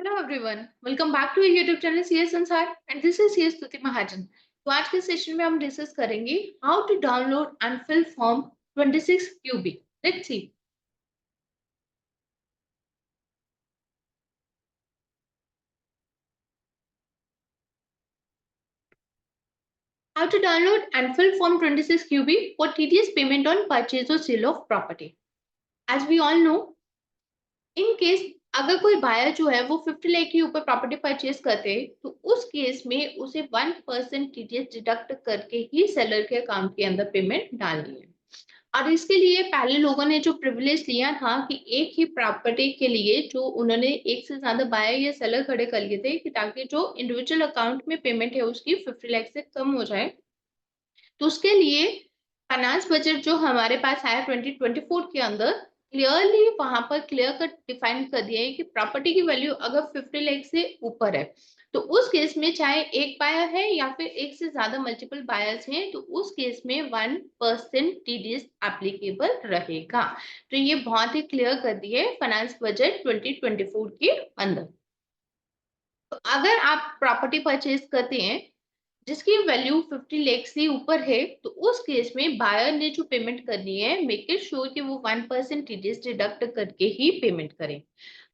Hello everyone, welcome back to YouTube channel CS Sansar and this is CS Stuti Mahajan. तो आज के session में हम डिस्कस करेंगे how to download and fill form 26 QB. Let's see. How to download and fill form 26 QB for TDS payment on purchase और sale of property. As we all know, in case अगर कोई buyer जो है वो 50 लाख के ऊपर property purchase करते हैं तो उस केस में उसे 1% टीडीएस डिडक्ट करके ही सेलर के अकाउंट के अंदर पेमेंट डालनी है। और इसके लिए पहले लोगों ने जो प्रिविलेज लिया था कि एक ही प्रॉपर्टी के लिए जो उन्होंने एक से ज्यादा बायर या सेलर खड़े कर लिए थे कि ताकि जो इंडिविजुअल अकाउंट में पेमेंट है उसकी 50 लाख से कम हो जाए। तो उसके लिए फाइनेंस बजट जो हमारे पास आया 2024 के अंदर क्लियरली वहां पर क्लियर कट डिफाइन कर दिया है कि प्रॉपर्टी की वैल्यू अगर 50 लाख से ऊपर है तो उस केस में चाहे एक बायर है या फिर एक से ज्यादा मल्टीपल बायर्स हैं तो उस केस में 1% टीडीएस एप्लीकेबल रहेगा। तो ये बहुत ही क्लियर कर दिए फाइनेंस बजट 2024 के अंदर। तो अगर आप प्रॉपर्टी परचेज करते हैं जिसकी वैल्यू 50 लाख से ऊपर है तो उस केस में बायर ने जो पेमेंट करनी है मेक इट श्योर कि वो 1% टीडीएस डिडक्ट करके ही पेमेंट करें।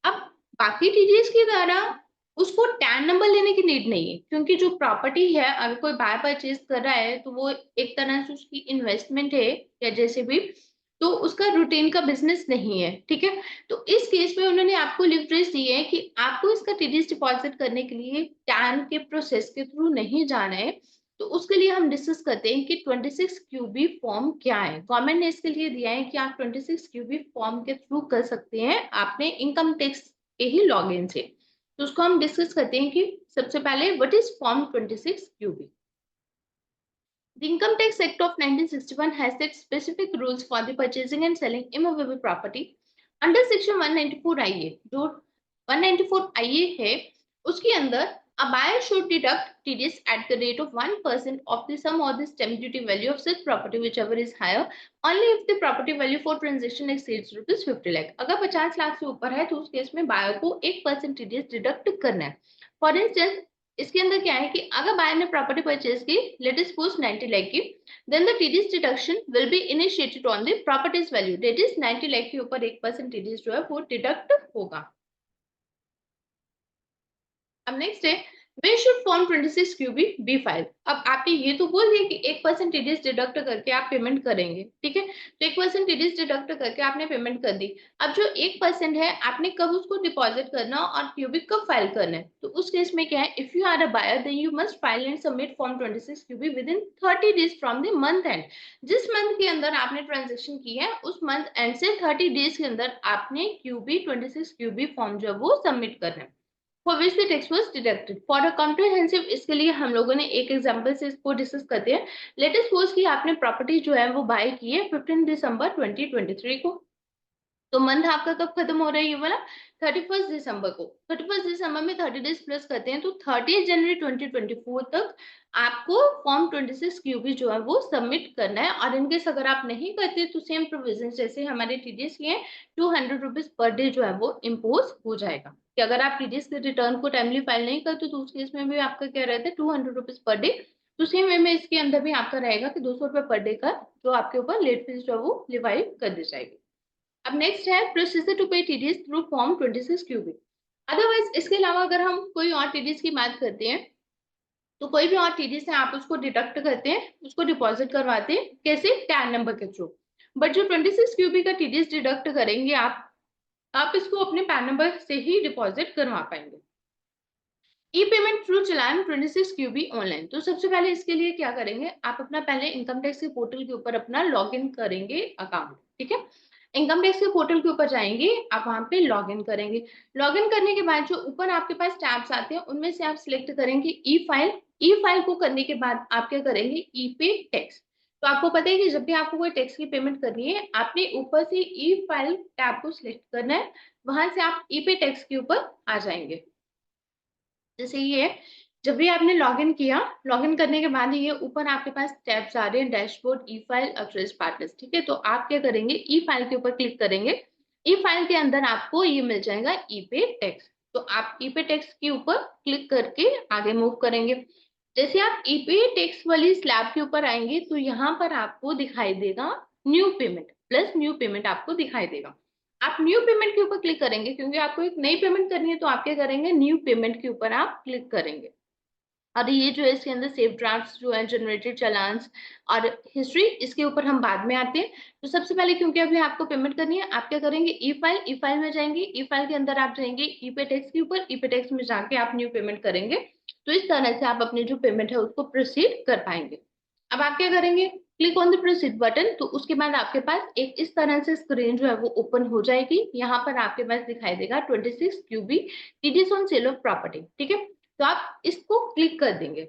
अब बाकी टीडीएस की तरह उसको टैन नंबर लेने की नीड नहीं है, क्योंकि जो प्रॉपर्टी है अगर कोई बाय परचेज कर रहा है तो वो एक तरह से उसकी इन्वेस्टमेंट है या जैसे भी, तो उसका रूटीन का बिजनेस नहीं है। ठीक है, तो इस केस में उन्होंने आपको लिवरेज दी है कि आपको इसका टीडीएस डिपॉजिट करने के लिए टैन के प्रोसेस के थ्रू नहीं जाना है। तो उसके लिए हम डिस्कस करते हैं कि 26 क्यूबी फॉर्म क्या है। गवर्नमेंट ने इसके लिए दिया है कि आप 26 क्यूबी फॉर्म के थ्रू कर सकते हैं आपने इनकम टैक्स के ही लॉगिन से। तो उसको हम डिस्कस करते हैं कि सबसे पहले what is form 26 QB. The Income Tax Act of 1961 has set specific rules for the purchasing and selling immovable property. Under Section 194 IA, जो 194 IA है, उसके अंदर a buyer should deduct TDS at the rate of 1% of the sum or the stamp duty value of such property whichever is higher, only if the property value for transaction exceeds rupees 50 lakh. अगर 50 लाख से ऊपर है तो उस case में buyer को 1% TDS deduct करना है। फॉर इंस्टेंस इसके अंदर क्या है कि अगर बायर ने प्रॉपर्टी परचेज की लेट अस सपोज 90 लाख की, then the TDS deduction will be initiated on the property's value, that is 90 lakh के ऊपर 1% टीडीएस जो है वो डिडक्ट होगा। अब नेक्स्ट है where should form 26 QB be file. अब आपने ये तो बोल दिया कि 1% टीडीएस डिडक्ट करके आप पेमेंट करेंगे, ठीक है, तो 1% टीडीएस डिडक्ट करके आपने पेमेंट कर दी। अब जो 1% है आपने कब उसको डिपॉजिट करना और क्यूबिक कब फाइल करना है, तो उस केस में क्या है, if you are a buyer then you must file and submit form 26 QB within 30 days from the month end. जिस मंथ के अंदर आपने ट्रांजेक्शन की है उस मंथ एंड से 30 डेज के अंदर आपने क्यूबी 26 क्यूबी फॉर्म जो है वो सबमिट करना है for which the tax was deducted for a comprehensive। इसके लिए हम लोगों ने एक एग्जांपल से इसको डिस्कस करते हैं। लेट अस सपोज कि आपने प्रॉपर्टी जो है वो बाय की है 15 दिसंबर 2023 को, तो मंथ आपका कब खत्म हो रहा है ये वाला, 31 दिसंबर को। 31 दिसंबर में 30 डेज प्लस करते हैं तो 30 जनवरी 2024 तक आपको फॉर्म 26 क्यूबी जो है वो सबमिट करना है। और इनकेस अगर आप नहीं करते तो सेम प्रोविजन जैसे हमारे टीडीएस की है, 200 रुपीज पर डे जो है वो इम्पोज हो जाएगा कि अगर आप टीडीएस के रिटर्न को टाइमली फाइल नहीं करते तो उस केस में भी आपका क्या रहता है, 200 रुपीज पर डे। तो सेम वे में इसके अंदर भी आपका रहेगा कि 200 रुपये पर डे का जो आपके ऊपर लेट फीस जो है वो लिवाई कर दी जाएगी। अब नेक्स्ट है प्रोसीजर टू पे TDS through form 26 cubic. Otherwise इसके अलावा अगर हम कोई और टीडीएस की बात करते हैं तो कोई भी और टीडीएस है आप उसको डिडक्ट करते हैं, उसको डिपॉजिट करवाते हैं, कैसे, टैन नंबर के थ्रू। बट जो 26 क्यूबिक का टीडीएस डिडक्ट करेंगे आप इसको अपने पैन नंबर से ही डिपॉजिट करवा पाएंगे। ई पेमेंट थ्रू चलान 26 क्यूबी ऑनलाइन। तो सबसे पहले इसके लिए क्या करेंगे, आप अपना पहले इनकम टैक्स के पोर्टल के ऊपर अपना लॉग इन करेंगे अकाउंट। ठीक है, इनकम टैक्स के पोर्टल के ऊपर जाएंगे, आप वहां पे लॉग इन करेंगे। लॉग इन करने के बाद जो ऊपर आपके पास टैब्स आते हैं उनमें से आप सिलेक्ट करेंगे ई फाइल। ई फाइल को करने के बाद आप क्या करेंगे, ई पे टैक्स। तो आपको पता है कि जब भी आपको कोई टैक्स की पेमेंट करनी है आपने ऊपर से ई फाइल टैब को सिलेक्ट करना है, वहां से आप ई पे टैक्स के ऊपर आ जाएंगे। जैसे ये है, जब भी आपने लॉगिन किया, लॉगिन करने के बाद ये ऊपर आपके पास टैब्स आ रहे हैं, डैशबोर्ड, ई फाइल, अक्रेस पार्टनर्स। ठीक है, तो आप क्या करेंगे, ई फाइल के ऊपर क्लिक करेंगे। ई फाइल के अंदर आपको ये मिल जाएगा ई पे टैक्स। तो आप ईपे टैक्स के ऊपर क्लिक करके आगे मूव करेंगे। जैसे आप ईपे टैक्स वाली स्लैब के ऊपर आएंगे तो यहाँ पर आपको दिखाई देगा new payment, plus new payment आपको दिखाई देगा। आप न्यू पेमेंट के ऊपर क्लिक करेंगे क्योंकि आपको एक नई पेमेंट करनी है, तो आप क्या करेंगे, न्यू पेमेंट के ऊपर आप क्लिक करेंगे। और ये जो है इसके अंदर सेव ड्राफ्ट जो है, जनरेटेड चालान्स और हिस्ट्री, इसके ऊपर हम बाद में आते हैं। तो सबसे पहले क्योंकि अभी आपको पेमेंट करनी है, आप क्या करेंगे, ई फाइल में जाएंगे। ई फाइल के अंदर आप जाएंगे ईपे टैक्स के ऊपर, ईपे टैक्स में जाके आप न्यू पेमेंट करेंगे। तो इस तरह से आप अपनी जो पेमेंट है उसको प्रोसीड कर पाएंगे। अब आप क्या करेंगे, click on the proceed button. तो उसके बाद आपके पास एक इस तरह से स्क्रीन जो है वो ओपन हो जाएगी। यहाँ पर आपके पास दिखाई देगा 26 QB TDS on sale of property. ठीक है, तो आप इसको क्लिक कर देंगे।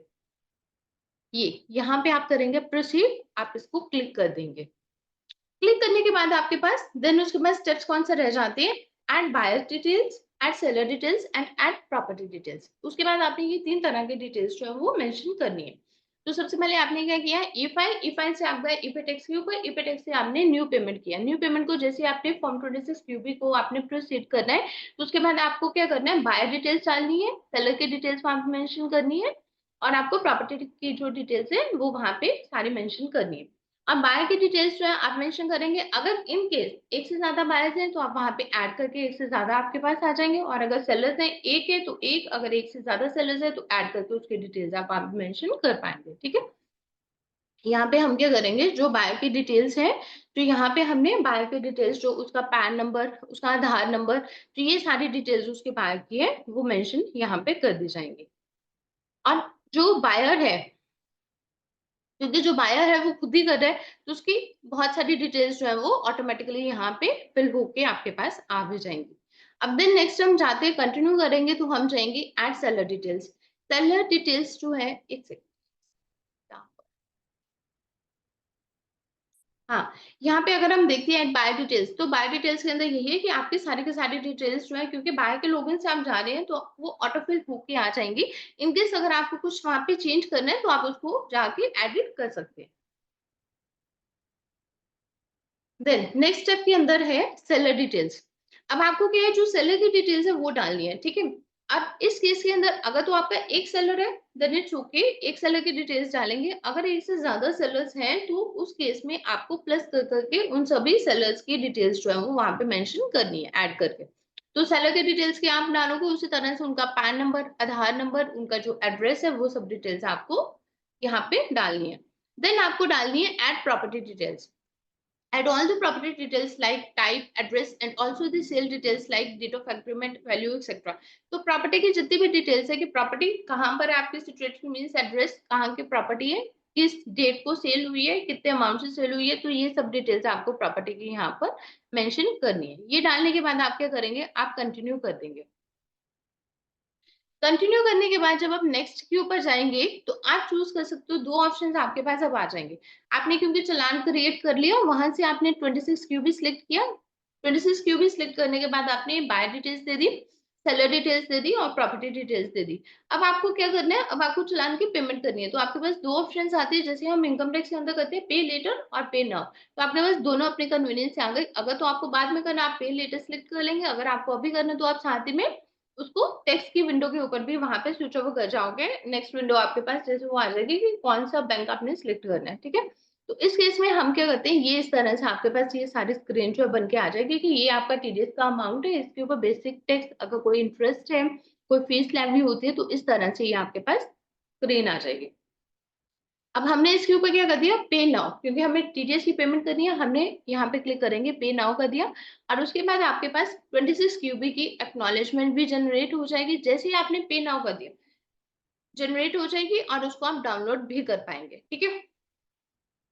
ये यहाँ पे आप करेंगे प्रोसीड, आप इसको क्लिक कर देंगे। क्लिक करने के बाद आपके पास देन उसके बाद स्टेप्स कौन से रह जाते हैं, add buyer details, add seller details and add property details. उसके बाद आपने ये 3 तरह की डिटेल्स जो है वो मेंशन करनी है। तो सबसे पहले आपने क्या किया, ई फाइल से आप गए ईपे टैक्स के ऊपर, ईपे टैक्स से आपने न्यू पेमेंट किया। न्यू पेमेंट को जैसे आपने फॉर्म 26 क्यूबी को आपने प्रोसीड करना है, तो उसके बाद आपको क्या करना है, बायर डिटेल्स डालनी है, सेलर की डिटेल्स वहां पे मेंशन करनी है, और आपको प्रॉपर्टी की जो डिटेल्स है वो वहां पे सारी मेंशन करनी है। अब बायर की डिटेल्स जो है आप मेंशन करेंगे। अगर इन केस एक से ज्यादा बायर्स हैं तो आप वहां पे ऐड करके एक से ज्यादा आपके पास आ जाएंगे, और अगर सेलर्स हैं एक है तो एक, अगर एक से ज्यादा सेलर्स है तो ऐड करके उसकी डिटेल्स आप मेंशन कर पाएंगे। ठीक है, यहाँ पे हम क्या करेंगे, जो बायर की डिटेल्स है, तो यहाँ पे हमने बायर की डिटेल्स, जो उसका पैन नंबर, उसका आधार नंबर, तो ये सारी डिटेल्स उसके बायर की है वो मेंशन यहाँ पे कर दी जाएंगी। और जो बायर है, क्योंकि जो बायर है वो खुद ही कर रहा है, तो उसकी बहुत सारी डिटेल्स जो है वो ऑटोमेटिकली यहाँ पे फिल होके आपके पास आ भी जाएंगी। अब देन नेक्स्ट हम जाते हैं, कंटिन्यू करेंगे, तो हम जाएंगे add seller details. Seller details जो है, एक सेकंड, हाँ, यहाँ पे अगर हम देखते हैं बायो डिटेल्स, तो बायो डिटेल्स के अंदर यही है कि आपके सारे के सारे डिटेल्स जो है, क्योंकि बायो के लॉगिन से आप जा रहे हैं तो वो ऑटोफिल होके आ जाएंगी। इनकेस अगर आपको कुछ वहां पे चेंज करना है तो आप उसको जाके एडिट कर सकते हैं। देन नेक्स्ट स्टेप के अंदर है सेलर डिटेल्स। अब आपको क्या है, जो सेलर की डिटेल्स है वो डालनी है। ठीक है, अब इस केस के अंदर अगर तो आपका एक सेलर है, देन इट्स ओके, एक सेलर की डिटेल्स डालेंगे। अगर एक से ज्यादा सेलर्स हैं तो उस केस में आपको प्लस कर करके उन सभी सेलर्स की डिटेल्स जो है वो वहां पे मेंशन करनी है ऐड करके। तो सेलर के डिटेल्स के आप डालोगे, उसी तरह से उनका पैन नंबर, आधार नंबर, उनका जो एड्रेस है वो सब डिटेल्स आपको यहाँ पे डालनी है। देन आपको डालनी है add property details. Add all the property details like type, address, and also the sale details like date of agreement, value, etc. तो प्रॉपर्टी की जितनी भी डिटेल्स है कि प्रॉपर्टी कहाँ पर है आपकी सिचुएशन, मीन्स एड्रेस कहाँ की प्रॉपर्टी है, किस डेट को सेल हुई है, कितने अमाउंट से सेल हुई है, तो ये सब डिटेल्स आपको प्रॉपर्टी की यहाँ पर मेंशन करनी है। ये डालने के बाद आप क्या करेंगे, आप कंटिन्यू कर देंगे। कंटिन्यू करने के बाद जब आप नेक्स्ट के ऊपर जाएंगे तो आप चूज कर सकते हो, दो ऑप्शंस आपके पास अब आ जाएंगे। आपने क्योंकि चालान क्रिएट कर लिया, वहां से आपने 26 क्यूबी सिलेक्ट किया। 26 क्यूबी सिलेक्ट करने के बाद आपने बाय डिटेल्स दे दी, सेलर डिटेल्स दे दी और प्रॉपर्टी डिटेल्स दे दी। अब आपको क्या करना है, अब आपको चालान की पेमेंट करनी है। तो आपके पास दो ऑप्शन आते हैं, जैसे हम इनकम टैक्स के अंदर करते हैं पे लेटर और पे नाउ। तो आपके पास दोनों अपने कन्वीनियंस से आ गए। अगर तो आपको बाद में करना, आप पे लेटर सिलेक्ट कर लेंगे। अगर आपको अभी करना तो आप साथ ही में उसको टेक्स्ट की विंडो के ऊपर भी वहां पे स्विच ओवर कर जाओगे। नेक्स्ट विंडो आपके पास जैसे वो आ जाएगी कि कौन सा बैंक आपने सिलेक्ट करना है। ठीक है, तो इस केस में हम क्या करते हैं, ये इस तरह से आपके पास ये सारी स्क्रीन जो बन के आ जाएगी कि ये आपका टीडीएस का अमाउंट है, इसके ऊपर बेसिक टैक्स, अगर कोई इंटरेस्ट है, कोई फीस लेवी होती है, तो इस तरह से ये आपके पास स्क्रीन आ जाएगी। अब हमने इसके ऊपर क्या कर दिया, पे नाउ, क्योंकि हमें टीडीएस की पेमेंट करनी है, हमने यहाँ पे क्लिक करेंगे, पे नाउ कर दिया। और उसके बाद आपके पास 26 क्यूबी की एक्नॉलेजमेंट भी जनरेट हो जाएगी। जैसे ही आपने पे नाउ कर दिया, जनरेट हो जाएगी और उसको आप डाउनलोड भी कर पाएंगे। ठीक है,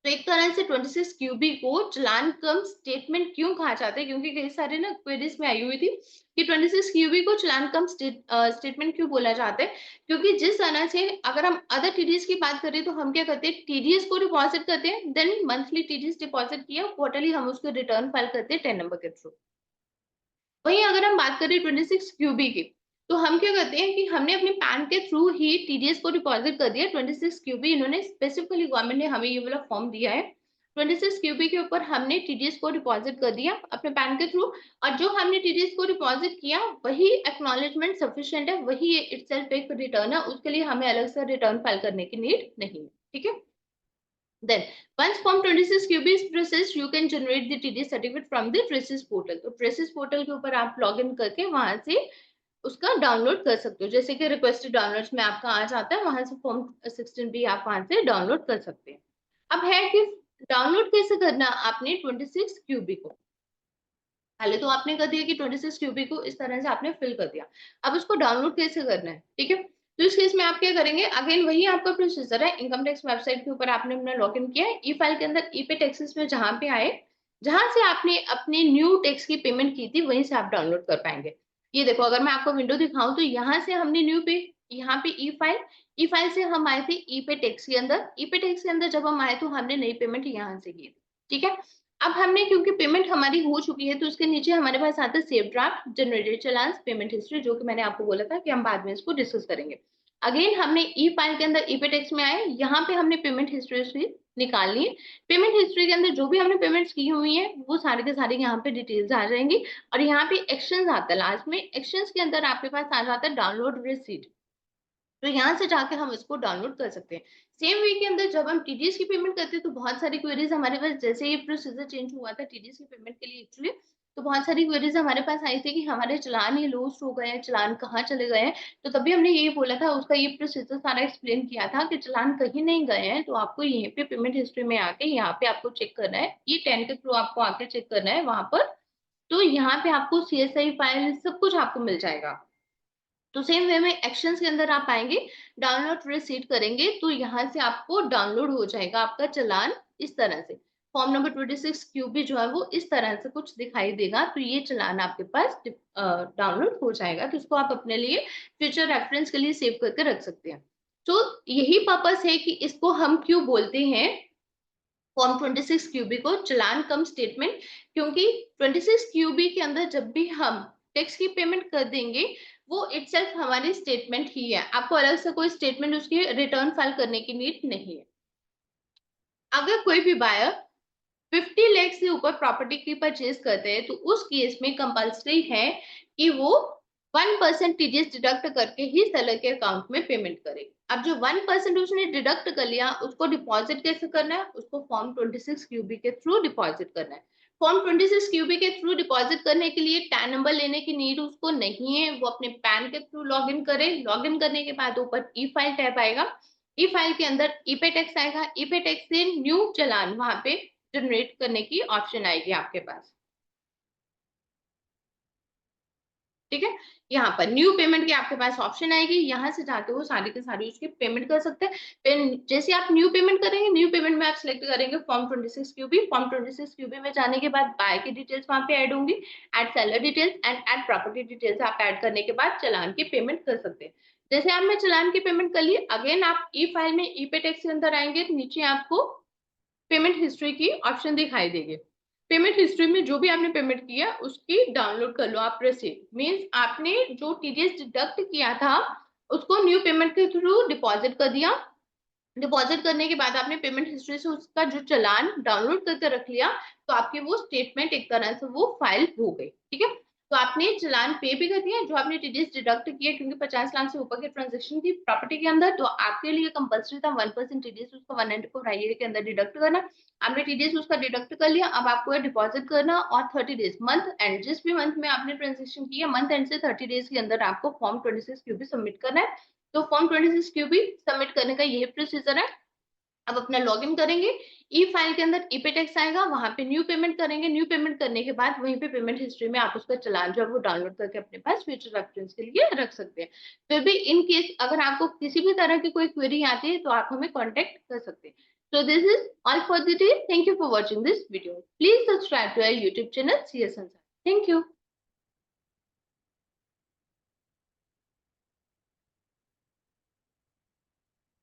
तो एक तरह से 26 क्यूबी को चालान कम स्टेटमेंट क्यों कहा जाता है, क्योंकि कई सारे ना क्वेरीज में आई हुई थी कि 26 क्यूबी को चालान कम स्टेटमेंट क्यों बोला जाता है। क्योंकि जिस तरह से अगर हम अदर टीडीएस की बात करें तो हम क्या करते हैं, टीडीएस को डिपॉजिट करते हैं, देन मंथली टीडीएस डिपॉजिट किया, क्वार्टरली हम उसको रिटर्न फाइल करते हैं 10 नंबर के थ्रू। वहीं अगर हम बात करें 26 क्यूबी की, तो हम क्या करते हैं कि हमने अपने पैन के थ्रू ही टीडीएस को डिपॉजिट कर दिया 26 क्यूबी। इन्होंने स्पेसिफिकली, गवर्नमेंट ने हमें ये वाला फॉर्म दिया है। 26 क्यूबी के ऊपर हमने टीडीएस को डिपॉजिट कर दिया अपने पैन के थ्रू, और जो हमने टीडीएस को डिपॉजिट किया वही एक्नॉलेजमेंट सफिशिएंट है, वही इटसेल्फ एक रिटर्न है, उसके लिए हमें अलग से रिटर्न फाइल करने की नीड नहीं है। ठीक है। Then, once Form 26 QB is processed, you can generate the TDS certificate from the Traces portal. तो Traces portal के ऊपर आप लॉगिन करके वहां से उसका डाउनलोड कर सकते हो, जैसे कि रिक्वेस्टेड डाउनलोड्स में आपका आ जाता है, वहां से फॉर्म 16 भी आप वहां से डाउनलोड कर सकते हैं। अब है कि डाउनलोड कैसे करना आपने 26 क्यूबी को। पहले तो आपने कर दिया कि 26 क्यूबी को इस तरह से आपने फिल कर दिया, अब उसको डाउनलोड कैसे करना है। ठीक है। तो इस केस में आप क्या करेंगे, अगेन वही आपका प्रोसीजर है, इनकम टैक्स वेबसाइट के ऊपर आपने अपना लॉगिन किया है, ई फाइल के अंदर ई पे टैक्सेस में जहां पे आए, जहां से आपने अपने न्यू टैक्स की पेमेंट की थी वहीं से आप डाउनलोड कर पाएंगे। ये देखो, अगर मैं आपको विंडो दिखाऊं तो यहाँ से हमने न्यू पे, यहाँ पे ई फाइल से हम आए थे ई पे टैक्स के अंदर, ई पे टैक्स के अंदर जब हम आए तो हमने नई पेमेंट यहाँ से की थी। ठीक है। अब हमने क्योंकि पेमेंट हमारी हो चुकी है तो उसके नीचे हमारे पास आता है सेव ड्राफ्ट, जनरेटेड चालान, पेमेंट हिस्ट्री, जो कि मैंने आपको बोला था कि हम बाद में इसको डिस्कस करेंगे। अगेन हमने ई फाइल के अंदर ई पे टैक्स में आए, यहाँ पे हमने पेमेंट हिस्ट्री निकालनी है। पेमेंट हिस्ट्री के अंदर जो भी हमने पेमेंट्स की हुई है वो सारे के सारे यहाँ पे डिटेल्स आ जाएंगी, और यहाँ पे एक्शंस आता है लास्ट में, एक्शंस के अंदर आपके पास आ जाता है डाउनलोड रिसीट, तो यहाँ से जाके हम इसको डाउनलोड कर सकते हैं। सेम वे के अंदर जब हम टीडीएस की पेमेंट करते हैं तो बहुत सारी क्वेरीज हमारे पास, जैसे ये प्रोसीजर चेंज हुआ था टीडीएस की पेमेंट के लिए एक्चुअली, तो बहुत सारी क्वेरीज हमारे पास आई थी कि हमारे चलान ये लॉस्ट हो गए हैं, चलान कहाँ चले गए हैं। तो तभी हमने यही बोला था, उसका ये प्रोसीजर सारा एक्सप्लेन किया था कि चलान कहीं नहीं गए हैं, तो आपको यहीं पे पेमेंट हिस्ट्री में आके यहाँ पे आपको चेक करना है, ये 10 के थ्रू आपको आके चेक करना है वहां पर। तो यहाँ पे आपको सीएसआई फाइल सब कुछ आपको मिल जाएगा। तो सेम वे में एक्शंस के अंदर आप आएंगे, डाउनलोड रिसीट करेंगे, तो यहाँ से आपको डाउनलोड हो जाएगा आपका चालान इस तरह से। फॉर्म नंबर 26 क्यूबी जो है वो इस तरह से कुछ दिखाई देगा, तो ये चालान आपके पास डाउनलोड हो जाएगा, तो इसको आप अपने लिए फ्यूचर रेफरेंस के लिए सेव करके रख सकते हैं। तो यही पर्पस है कि इसको हम क्यों बोलते हैं फॉर्म 26 क्यूबी को चालान कम स्टेटमेंट, क्योंकि 26 क्यूबी के अंदर जब भी हम टैक्स की पेमेंट कर देंगे वो इटसेल्फ हमारी स्टेटमेंट ही है, आपको अलग से कोई स्टेटमेंट उसकी रिटर्न फाइल करने की नीड नहीं है। अगर कोई भी बायर 50 लाख से ऊपर प्रॉपर्टी की परचेज करते हैं तो उस केस में कंपल्सरी है कि वो 1% टीडीएस डिडक्ट करके ही सेलर के अकाउंट में पेमेंट करे। अब जो 1% उसने डिडक्ट कर लिया उसको डिपॉजिट कैसे करना है, उसको फॉर्म 26 क्यूबी के थ्रू डिपॉजिट करना है। फॉर्म 26 क्यूबी के थ्रू डिपॉजिट करने के लिए टैन नंबर लेने की नीड उसको नहीं है, वो अपने पैन के थ्रू लॉग इन करे, लॉग इन करने के बाद ऊपर ई फाइल टैब आएगा, ई फाइल के अंदर ई पे टैक्स आएगा, ई पे टैक्स से न्यू चालान वहां पे जनरेट करने की ऑप्शन आएगी आपके पास। ठीक है। यहाँ पर न्यू पेमेंट की आपके पास ऑप्शन आएगी, यहाँ से जाके वो सारी के सारी उसकी पेमेंट कर सकते हैं। फिर जैसे आप न्यू पेमेंट करेंगे, न्यू पेमेंट में आप सिलेक्ट करेंगे फॉर्म 26 क्यूबी, फॉर्म 26 क्यूबी में जाने के बाद बाय की डिटेल्स वहां पे ऐड होंगी, add seller details and add property details आप ऐड करने के बाद चालान की पेमेंट कर सकते हैं। जैसे आपने चालान की पेमेंट कर ली, अगेन आप ई फाइल में ई पे टैक्स के अंदर आएंगे, नीचे आपको पेमेंट हिस्ट्री की ऑप्शन दिखाई देगी। पेमेंट हिस्ट्री में जो भी आपने पेमेंट किया उसकी डाउनलोड कर लो आप रसीद, मीन्स आपने जो टीडीएस डिडक्ट किया था उसको न्यू पेमेंट के थ्रू डिपॉजिट कर दिया, डिपॉजिट करने के बाद आपने पेमेंट हिस्ट्री से उसका जो चालान डाउनलोड करके रख लिया, तो आपकी वो स्टेटमेंट एक तरह से वो फाइल हो गई। ठीक है। तो आपने चालान पे भी कर दिया जो आपने टीडीएस डिडक्ट किया, क्योंकि 50 लाख से ऊपर की ट्रांजेक्शन थी प्रॉपर्टी के अंदर, तो आपके लिए कंपल्सरी था 1% टीडीएस उसका 194 आईए के अंदर डिडक्ट करना। आपने टीडीएस उसका डिडक्ट कर लिया, अब आपको डिपॉजिट करना और 30 डेज मंथ एंड, जिस भी मंथ में आपने ट्रांजेक्शन किया मंथ एंड से 30 डेज के अंदर आपको फॉर्म 26 क्यूबी सबमिट करना है। तो फॉर्म 26 क्यूबी सबमिट करने का यही प्रोसीजर है। अब अपना लॉगिन करेंगे, ई फाइल के अंदर ई पे टैक्स आएगा, वहां पे न्यू पेमेंट करेंगे, न्यू पेमेंट करने के बाद वहीं पे पेमेंट हिस्ट्री में आप उसका चालान जो है वो डाउनलोड करके अपने पास फ्यूचर रेफरेंस के लिए रख सकते हैं। फिर भी इन केस अगर आपको किसी भी तरह की कोई क्वेरी आती है तो आप हमें कॉन्टेक्ट कर सकते हैं। So this is all for the day. Thank you for watching this video. Please subscribe to our YouTube channel CS Ansar. Thank you.